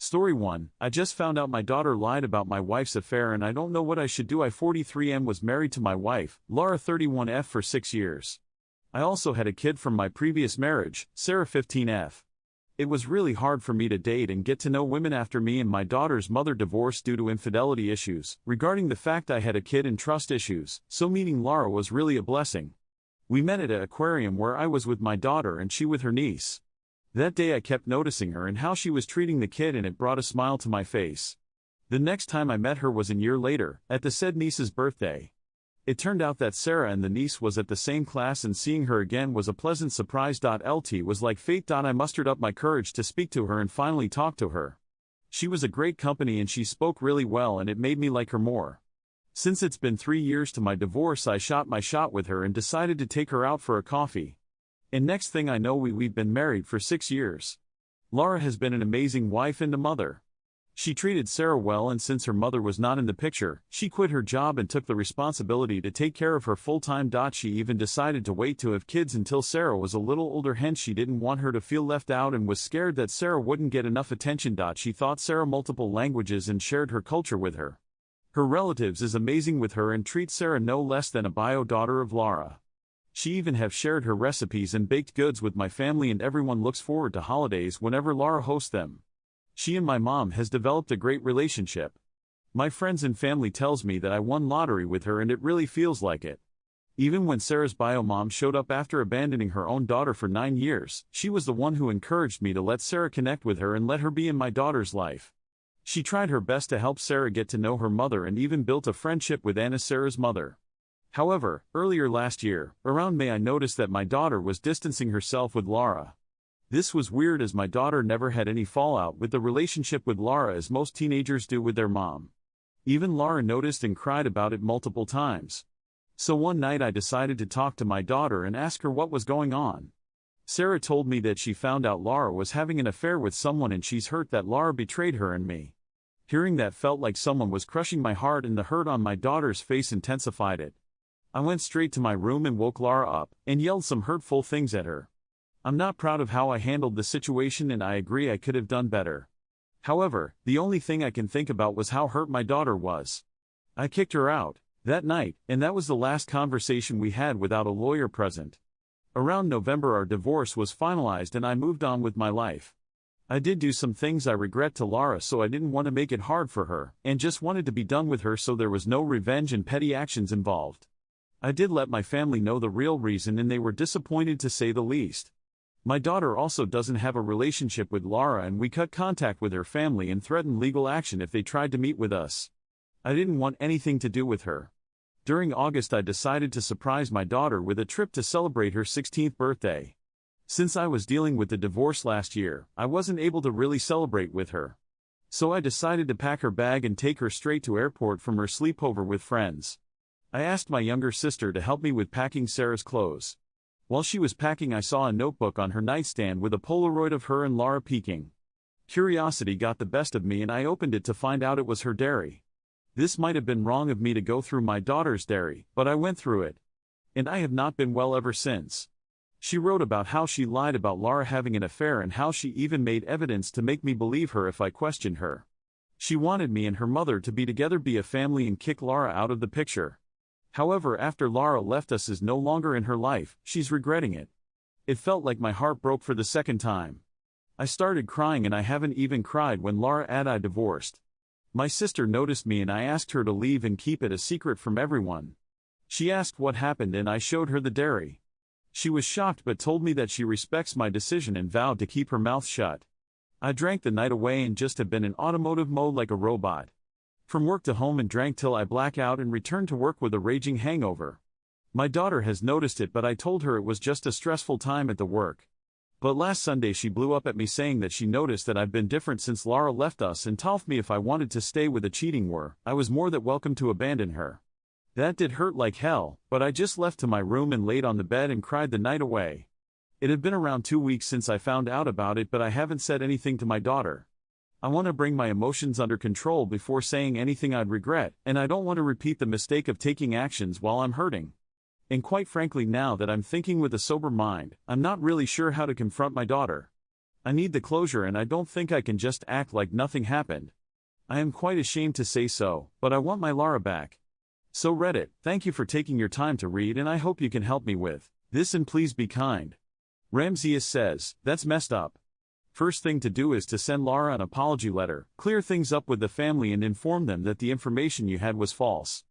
Story 1. I just found out my daughter lied about my wife's affair and I don't know what I should do. I 43M was married to my wife, Lara 31F for 6 years. I also had a kid from my previous marriage, Sarah 15F. It was really hard for me to date and get to know women after me and my daughter's mother divorced due to infidelity issues, regarding the fact I had a kid and trust issues, so meeting Lara was really a blessing. We met at an aquarium where I was with my daughter and she with her niece. That day I kept noticing her and how she was treating the kid and it brought a smile to my face. The next time I met her was a year later, at the said niece's birthday. It turned out that Sarah and the niece was at the same class and seeing her again was a pleasant surprise. LT was like fate. I mustered up my courage to speak to her and finally talk to her. She was a great company and she spoke really well and it made me like her more. Since it's been 3 years to my divorce, I shot my shot with her and decided to take her out for a coffee. And next thing I know we've been married for 6 years. Lara has been an amazing wife and a mother. She treated Sarah well and since her mother was not in the picture, she quit her job and took the responsibility to take care of her full-time. She even decided to wait to have kids until Sarah was a little older, hence she didn't want her to feel left out and was scared that Sarah wouldn't get enough attention. She taught Sarah multiple languages and shared her culture with her. Her relatives is amazing with her and treat Sarah no less than a bio daughter of Lara. She even have shared her recipes and baked goods with my family and everyone looks forward to holidays whenever Lara hosts them. She and my mom has developed a great relationship. My friends and family tells me that I won lottery with her and it really feels like it. Even when Sarah's bio mom showed up after abandoning her own daughter for 9 years, she was the one who encouraged me to let Sarah connect with her and let her be in my daughter's life. She tried her best to help Sarah get to know her mother and even built a friendship with Anna, Sarah's mother. However, earlier last year, around May, I noticed that my daughter was distancing herself with Lara. This was weird as my daughter never had any fallout with the relationship with Lara as most teenagers do with their mom. Even Lara noticed and cried about it multiple times. So one night I decided to talk to my daughter and ask her what was going on. Sarah told me that she found out Lara was having an affair with someone and she's hurt that Lara betrayed her and me. Hearing that felt like someone was crushing my heart and the hurt on my daughter's face intensified it. I went straight to my room and woke Lara up and yelled some hurtful things at her. I'm not proud of how I handled the situation and I agree I could have done better. However, the only thing I can think about was how hurt my daughter was. I kicked her out that night, and that was the last conversation we had without a lawyer present. Around November our divorce was finalized and I moved on with my life. I did do some things I regret to Lara, so I didn't want to make it hard for her, and just wanted to be done with her so there was no revenge and petty actions involved. I did let my family know the real reason and they were disappointed to say the least. My daughter also doesn't have a relationship with Lara and we cut contact with her family and threatened legal action if they tried to meet with us. I didn't want anything to do with her. During August I decided to surprise my daughter with a trip to celebrate her 16th birthday. Since I was dealing with the divorce last year, I wasn't able to really celebrate with her. So I decided to pack her bag and take her straight to airport from her sleepover with friends. I asked my younger sister to help me with packing Sarah's clothes. While she was packing I saw a notebook on her nightstand with a Polaroid of her and Lara peeking. Curiosity got the best of me and I opened it to find out it was her diary. This might have been wrong of me to go through my daughter's diary, but I went through it. And I have not been well ever since. She wrote about how she lied about Lara having an affair and how she even made evidence to make me believe her if I questioned her. She wanted me and her mother to be together, be a family and kick Lara out of the picture. However, after Lara left us is no longer in her life, she's regretting it. It felt like my heart broke for the second time. I started crying and I haven't even cried when Lara and I divorced. My sister noticed me and I asked her to leave and keep it a secret from everyone. She asked what happened and I showed her the diary. She was shocked but told me that she respects my decision and vowed to keep her mouth shut. I drank the night away and just have been in automotive mode like a robot. From work to home and drank till I black out and returned to work with a raging hangover. My daughter has noticed it but I told her it was just a stressful time at the work. But last Sunday she blew up at me saying that she noticed that I've been different since Lara left us and told me if I wanted to stay with a cheating war, I was more than welcome to abandon her. That did hurt like hell, but I just left to my room and laid on the bed and cried the night away. It had been around 2 weeks since I found out about it but I haven't said anything to my daughter. I want to bring my emotions under control before saying anything I'd regret, and I don't want to repeat the mistake of taking actions while I'm hurting. And quite frankly, now that I'm thinking with a sober mind, I'm not really sure how to confront my daughter. I need the closure and I don't think I can just act like nothing happened. I am quite ashamed to say so, but I want my Lara back. So Reddit, thank you for taking your time to read and I hope you can help me with this and please be kind. Ramses says, that's messed up. First thing to do is to send Lara an apology letter, clear things up with the family and inform them that the information you had was false.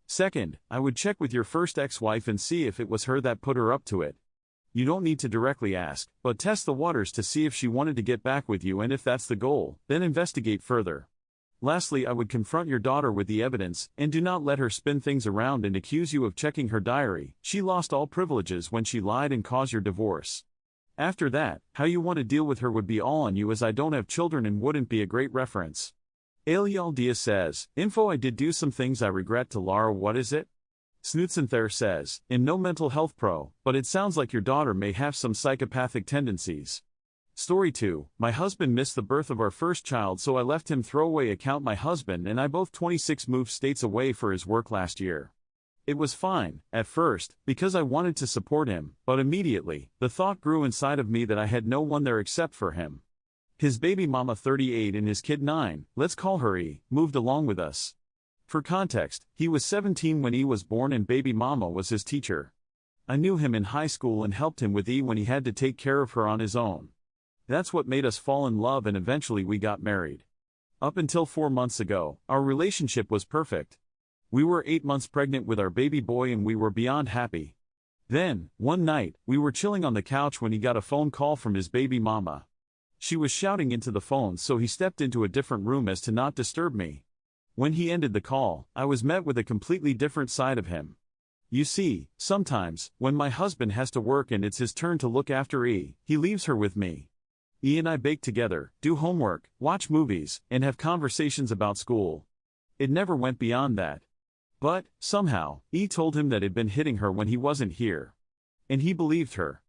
Second, I would check with your first ex-wife and see if it was her that put her up to it. You don't need to directly ask, but test the waters to see if she wanted to get back with you and if that's the goal, then investigate further. Lastly, I would confront your daughter with the evidence, and do not let her spin things around and accuse you of checking her diary. She lost all privileges when she lied and caused your divorce. After that, how you want to deal with her would be all on you as I don't have children and wouldn't be a great reference. Aliel Diaz says, info I did do some things I regret to Lara what is it? Snootsenther says, in no mental health pro, but it sounds like your daughter may have some psychopathic tendencies. Story 2, my husband missed the birth of our first child so I left him throwaway account my husband and I both 26 moved states away for his work last year. It was fine, at first, because I wanted to support him, but immediately, the thought grew inside of me that I had no one there except for him. His baby mama 38 and his kid 9, let's call her E, moved along with us. For context, he was 17 when E was born and baby mama was his teacher. I knew him in high school and helped him with E when he had to take care of her on his own. That's what made us fall in love and eventually we got married. Up until 4 months ago, our relationship was perfect. We were 8 months pregnant with our baby boy and we were beyond happy. Then, one night, we were chilling on the couch when he got a phone call from his baby mama. She was shouting into the phone so he stepped into a different room as to not disturb me. When he ended the call, I was met with a completely different side of him. You see, sometimes, when my husband has to work and it's his turn to look after E, he leaves her with me. E and I bake together, do homework, watch movies, and have conversations about school. It never went beyond that. But, somehow, E told him that it'd been hitting her when he wasn't here. And he believed her.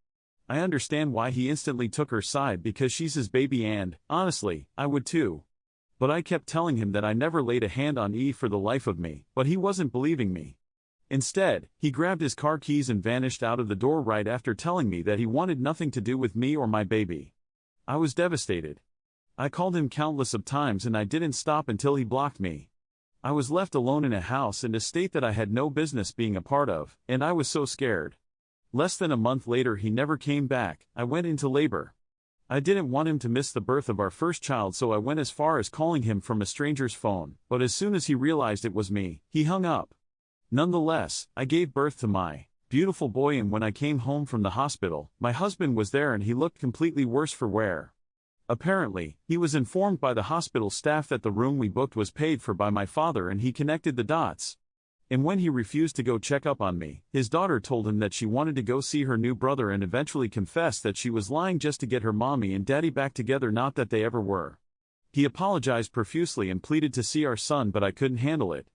I understand why he instantly took her side because she's his baby and, honestly, I would too. But I kept telling him that I never laid a hand on E for the life of me, but he wasn't believing me. Instead, he grabbed his car keys and vanished out of the door right after telling me that he wanted nothing to do with me or my baby. I was devastated. I called him countless of times and I didn't stop until he blocked me. I was left alone in a house and a state that I had no business being a part of, and I was so scared. Less than a month later he never came back. I went into labor. I didn't want him to miss the birth of our first child so I went as far as calling him from a stranger's phone, but as soon as he realized it was me, he hung up. Nonetheless, I gave birth to my beautiful boy and when I came home from the hospital, my husband was there and he looked completely worse for wear. Apparently, he was informed by the hospital staff that the room we booked was paid for by my father and he connected the dots. And when he refused to go check up on me, his daughter told him that she wanted to go see her new brother and eventually confessed that she was lying just to get her mommy and daddy back together, not that they ever were. He apologized profusely and pleaded to see our son, but I couldn't handle it.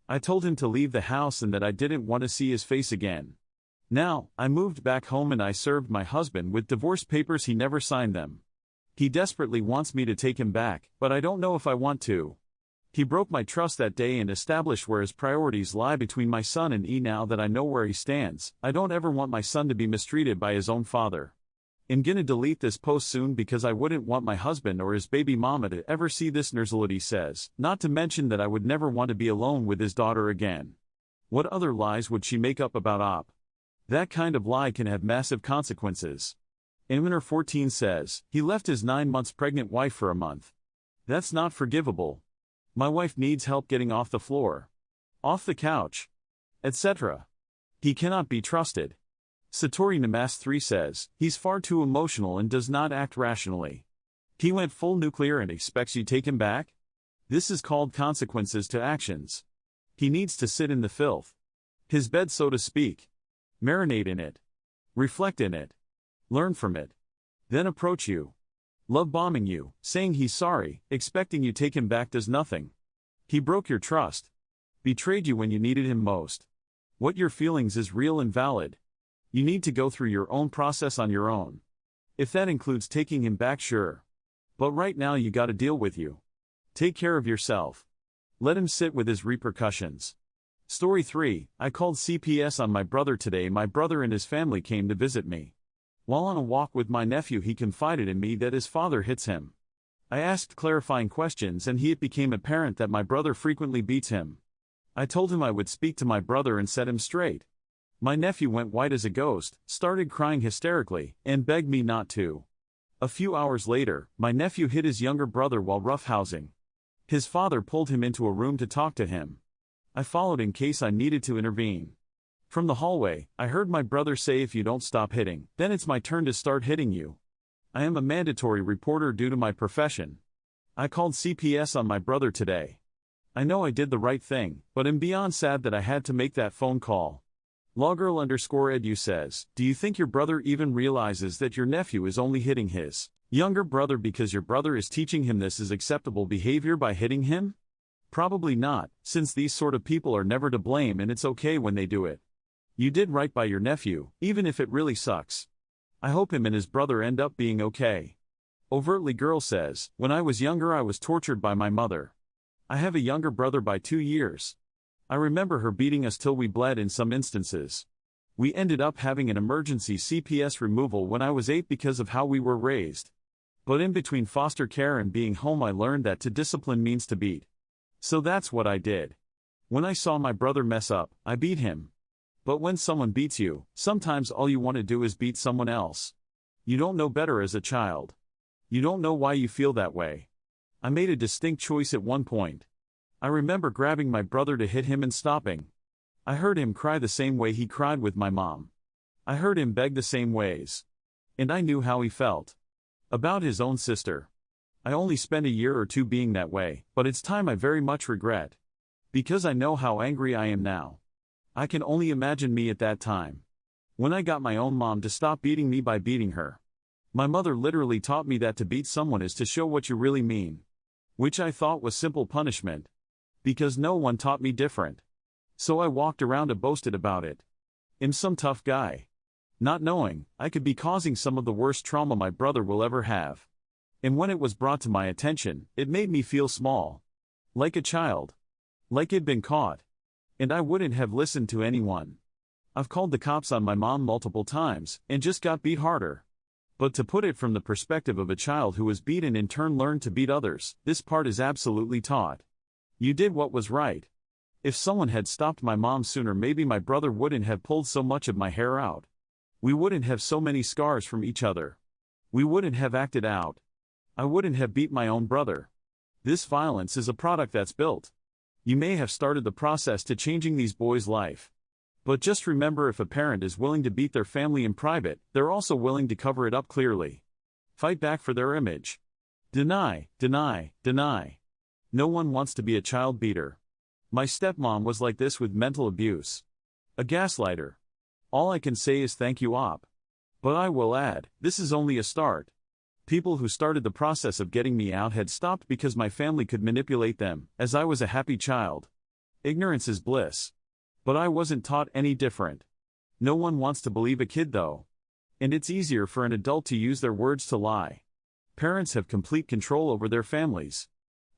I told him to leave the house and that I didn't want to see his face again. Now, I moved back home and I served my husband with divorce papers, he never signed them. He desperately wants me to take him back, but I don't know if I want to. He broke my trust that day and established where his priorities lie between my son and E. Now that I know where he stands, I don't ever want my son to be mistreated by his own father. I'm gonna delete this post soon because I wouldn't want my husband or his baby mama to ever see this. Nerzelity says, not to mention that I would never want to be alone with his daughter again. What other lies would she make up about Op? That kind of lie can have massive consequences. Iminer 14 says, he left his 9 months pregnant wife for a month. That's not forgivable. My wife needs help getting off the floor, off the couch, etc. He cannot be trusted. Satori Namas 3 says, he's far too emotional and does not act rationally. He went full nuclear and expects you take him back? This is called consequences to actions. He needs to sit in the filth. His bed, so to speak. Marinate in it. Reflect in it. Learn from it. Then approach you. Love bombing you, saying he's sorry, expecting you take him back does nothing. He broke your trust. Betrayed you when you needed him most. What your feelings is real and valid. You need to go through your own process on your own. If that includes taking him back, sure. But right now you gotta deal with you. Take care of yourself. Let him sit with his repercussions. Story 3, I called CPS on my brother today. My brother and his family came to visit me. While on a walk with my nephew, he confided in me that his father hits him. I asked clarifying questions and it became apparent that my brother frequently beats him. I told him I would speak to my brother and set him straight. My nephew went white as a ghost, started crying hysterically, and begged me not to. A few hours later, my nephew hit his younger brother while roughhousing. His father pulled him into a room to talk to him. I followed in case I needed to intervene. From the hallway, I heard my brother say, "If you don't stop hitting, then it's my turn to start hitting you." I am a mandatory reporter due to my profession. I called CPS on my brother today. I know I did the right thing, but am beyond sad that I had to make that phone call. Lawgirl_edu says, do you think your brother even realizes that your nephew is only hitting his younger brother because your brother is teaching him this is acceptable behavior by hitting him? Probably not, since these sort of people are never to blame and it's okay when they do it. You did right by your nephew, even if it really sucks. I hope him and his brother end up being okay. Overtly Girl says, when I was younger I was tortured by my mother. I have a younger brother by 2 years. I remember her beating us till we bled in some instances. We ended up having an emergency CPS removal when I was 8 because of how we were raised. But in between foster care and being home I learned that to discipline means to beat. So that's what I did. When I saw my brother mess up, I beat him. But when someone beats you, sometimes all you want to do is beat someone else. You don't know better as a child. You don't know why you feel that way. I made a distinct choice at one point. I remember grabbing my brother to hit him and stopping. I heard him cry the same way he cried with my mom. I heard him beg the same ways. And I knew how he felt about his own sister. I only spent a year or two being that way, but it's time I very much regret. Because I know how angry I am now. I can only imagine me at that time. When I got my own mom to stop beating me by beating her. My mother literally taught me that to beat someone is to show what you really mean. Which I thought was simple punishment. Because no one taught me different. So I walked around and boasted about it. I'm some tough guy. Not knowing, I could be causing some of the worst trauma my brother will ever have. And when it was brought to my attention, it made me feel small. Like a child. Like I'd been caught. And I wouldn't have listened to anyone. I've called the cops on my mom multiple times, and just got beat harder. But to put it from the perspective of a child who was beaten in turn learned to beat others, this part is absolutely taught. You did what was right. If someone had stopped my mom sooner, maybe my brother wouldn't have pulled so much of my hair out. We wouldn't have so many scars from each other. We wouldn't have acted out. I wouldn't have beat my own brother. This violence is a product that's built. You may have started the process to changing these boys' life. But just remember, if a parent is willing to beat their family in private, they're also willing to cover it up clearly. Fight back for their image. Deny, deny, deny. No one wants to be a child beater. My stepmom was like this with mental abuse. A gaslighter. All I can say is thank you, op. But I will add, this is only a start. People who started the process of getting me out had stopped because my family could manipulate them, as I was a happy child. Ignorance is bliss. But I wasn't taught any different. No one wants to believe a kid though. And it's easier for an adult to use their words to lie. Parents have complete control over their families.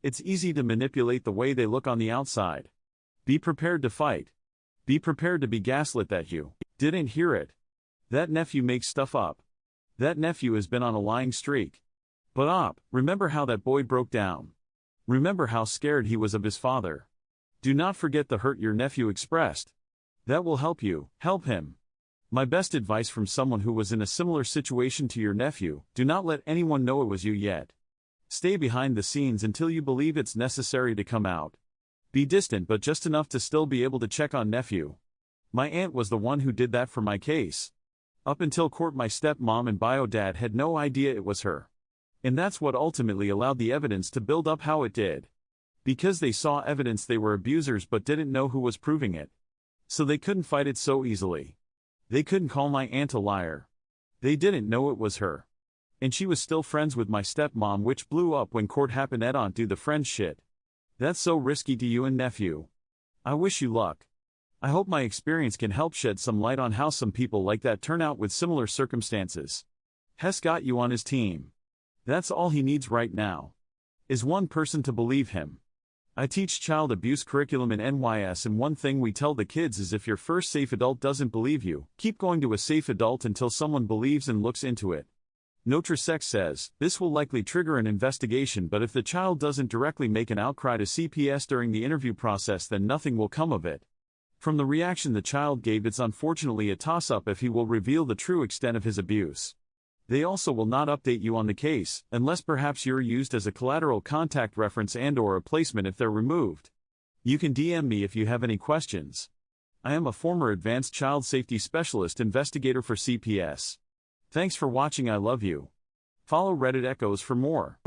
It's easy to manipulate the way they look on the outside. Be prepared to fight. Be prepared to be gaslit that you didn't hear it. That nephew makes stuff up. That nephew has been on a lying streak. But op, remember how that boy broke down. Remember how scared he was of his father. Do not forget the hurt your nephew expressed. That will help you, help him. My best advice from someone who was in a similar situation to your nephew, do not let anyone know it was you yet. Stay behind the scenes until you believe it's necessary to come out. Be distant but just enough to still be able to check on nephew. My aunt was the one who did that for my case. Up until court my stepmom and bio dad had no idea it was her. And that's what ultimately allowed the evidence to build up how it did. Because they saw evidence they were abusers but didn't know who was proving it. So they couldn't fight it so easily. They couldn't call my aunt a liar. They didn't know it was her. And she was still friends with my stepmom, which blew up when court happened. Don't do the friend shit. That's so risky to you and nephew. I wish you luck. I hope my experience can help shed some light on how some people like that turn out with similar circumstances. Hess got you on his team. That's all he needs right now. Is one person to believe him. I teach child abuse curriculum in NYS, and one thing we tell the kids is if your first safe adult doesn't believe you, keep going to a safe adult until someone believes and looks into it. NotreSex says, this will likely trigger an investigation, but if the child doesn't directly make an outcry to CPS during the interview process, then nothing will come of it. From the reaction the child gave, it's unfortunately a toss-up if he will reveal the true extent of his abuse. They also will not update you on the case, unless perhaps you're used as a collateral contact reference and/or a placement if they're removed. You can DM me if you have any questions. I am a former advanced child safety specialist investigator for CPS. Thanks for watching. I love you. Follow Reddit Echoes for more.